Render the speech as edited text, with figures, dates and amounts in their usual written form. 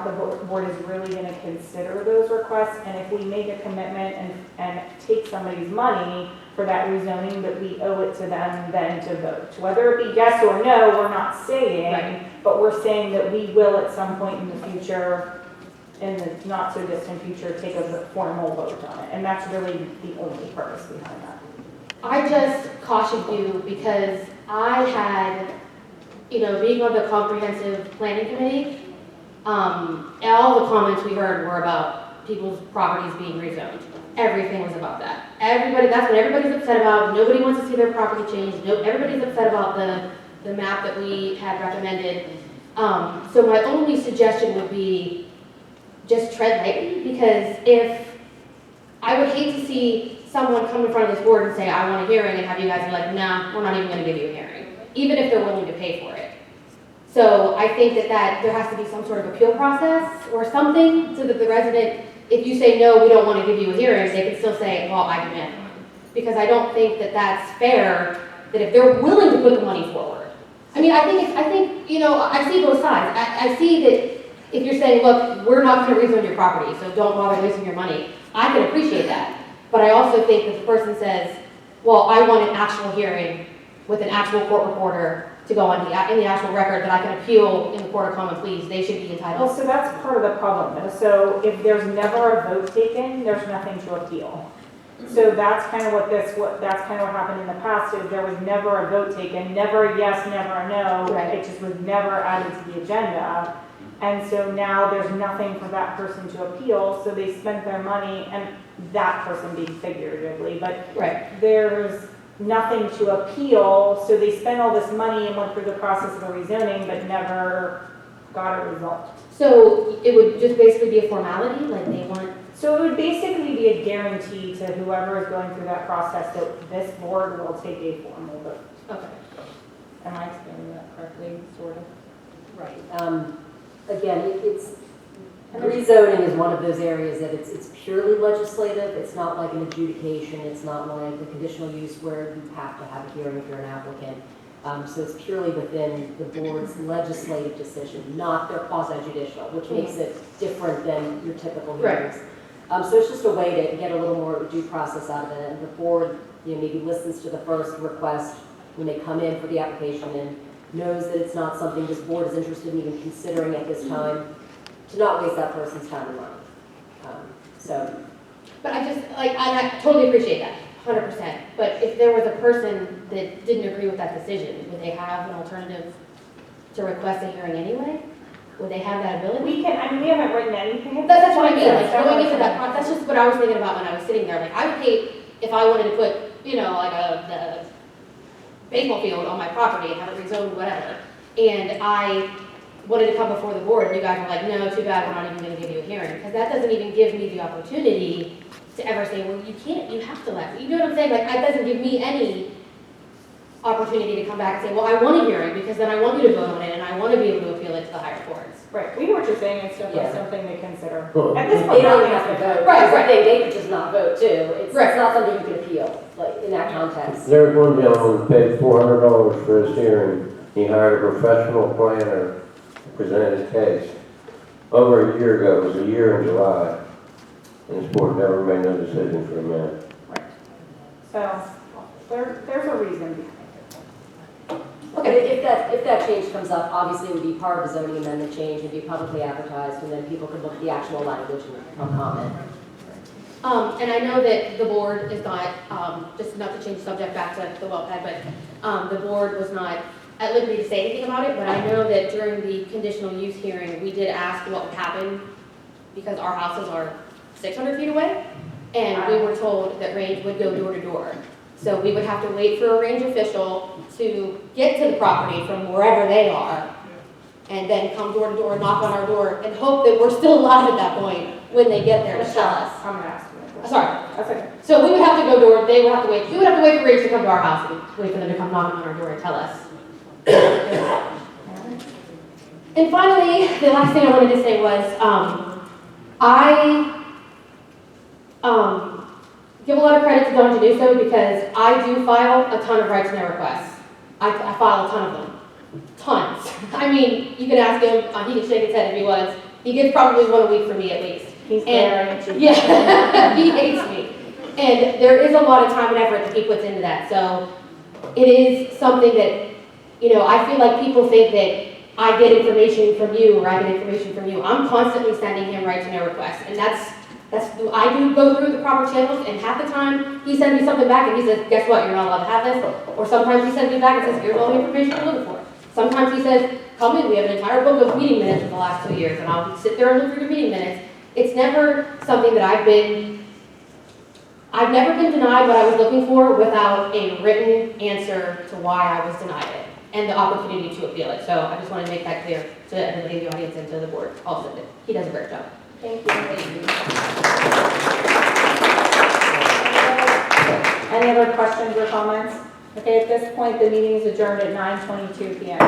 if the board is really going to consider those requests, and if we make a commitment and take somebody's money for that rezoning, that we owe it to them then to vote. Whether it be yes or no, we're not saying, Right. but we're saying that we will at some point in the future, in the not so distant future, take a formal vote on it. And that's really the only purpose behind that. I just cautioned you because I had, being on the comprehensive planning committee, all the comments we heard were about people's properties being rezoned. Everything was about that. That's what everybody's upset about. Nobody wants to see their property changed. Everybody's upset about the map that we had recommended. So my only suggestion would be just tread lightly, because I would hate to see someone come in front of this board and say, I want a hearing, and have you guys be like, no, we're not even going to give you a hearing, even if they're willing to pay for it. So I think that there has to be some sort of appeal process or something so that the resident, if you say, no, we don't want to give you a hearing, they can still say, well, I demand one. Because I don't think that that's fair, that if they're willing to put the money forward. I mean, I think, I see both sides. I see that if you're saying, look, we're not going to rezone your property, so don't bother wasting your money, I can appreciate that. But I also think that the person says, well, I want an actual hearing with an actual court reporter to go in the actual record that I can appeal in the court of common pleas, they should be entitled. Well, so that's part of the problem though. So if there's never a vote taken, there's nothing to appeal. So that's kind of what happened in the past, is there was never a vote taken, never a yes, never a no. Right. It just was never added to the agenda. And so now there's nothing for that person to appeal, so they spent their money, and that person being figuratively, but Right. there's nothing to appeal, so they spent all this money and went through the process of a rezoning, but never got a result. So it would just basically be a formality, like they want. So it would basically be a guarantee to whoever is going through that process that this board will take a formal vote. Okay. Am I explaining that correctly, sort of? Right. Again, rezoning is one of those areas that it's purely legislative. It's not like an adjudication. It's not like the conditional use where you have to have a hearing if you're an applicant. So it's purely within the board's legislative decision, not their quasi-judicial, which makes it different than your typical hearings. So it's just a way to get a little more due process out of it. And the board, maybe listens to the first request when they come in for the application and knows that it's not something this board is interested in even considering at this time, to not waste that person's time and money. But I totally appreciate that, 100%. But if there was a person that didn't agree with that decision, would they have an alternative to request a hearing anyway? Would they have that ability? We haven't written anything. That's what I mean, like going into that process, that's just what I was thinking about when I was sitting there. Like I would hate if I wanted to put, the baseball field on my property and have it rezoned, whatever. And I wanted to come before the board and you guys were like, no, too bad, we're not even gonna give you a hearing. Because that doesn't even give me the opportunity to ever say, well, you can't, you have to let me. You know what I'm saying? Like that doesn't give me any opportunity to come back and say, well, I want a hearing because then I want you to vote on it and I want to be able to appeal it to the higher courts. Right, we were just saying it's definitely something to consider. Well, At this They point, don't even have to vote. Right. They could just not vote too. It's Right. not something you can appeal, like in that context. There's one gentleman who paid $400 for his hearing. He hired a professional planner to present his case. Over a year ago, it was a year in July, and this board never made no decision for a minute. Right. So there's a reason behind it. Okay, if that change comes up, obviously it would be part of the zoning amendment change and be publicly advertised, and then people could look at the actual language and come comment. And I know that the board is not, just not to change the subject back to the well pad, but the board was not at liberty to say anything about it, but I know that during the conditional use hearing, we did ask what would happen because our houses are 600 feet away, and we were told that range would go door to door. So we would have to wait for a range official to get to the property from wherever they are, and then come door to door, knock on our door, and hope that we're still alive at that point when they get there to tell us. I'm gonna ask you. Sorry. That's okay. So we would have to go door, they would have to wait. We would have to wait for Rage to come to our house and wait for them to come knocking on our door and tell us. And finally, the last thing I wanted to say was, I give a lot of credit to Don to do so because I do file a ton of right to know requests. I file a ton of them. Tons. I mean, you can ask him, he can shake his head if he was. He gets probably one a week for me at least. He's And- very Yeah, he hates me. And there is a lot of time and effort that he puts into that. So it is something that, you know, I feel like people think that I get information from you or I get information from you. I'm constantly sending him right to know requests. And I do go through the proper channels, and half the time he sends me something back and he says, guess what, you're not allowed to have this. Or sometimes he sends me back and says, here's all the information you're looking for. Sometimes he says, come in, we have an entire book of meeting minutes from the last 2 years, and I'll sit there and look through the meeting minutes. It's never something that I've never been denied what I was looking for without a written answer to why I was denied it and the opportunity to appeal it. So I just want to make that clear to everybody in the audience and to the board also that he does a great job. Thank you. Any other questions or comments? Okay, at this point, the meeting is adjourned at 9:22 p.m.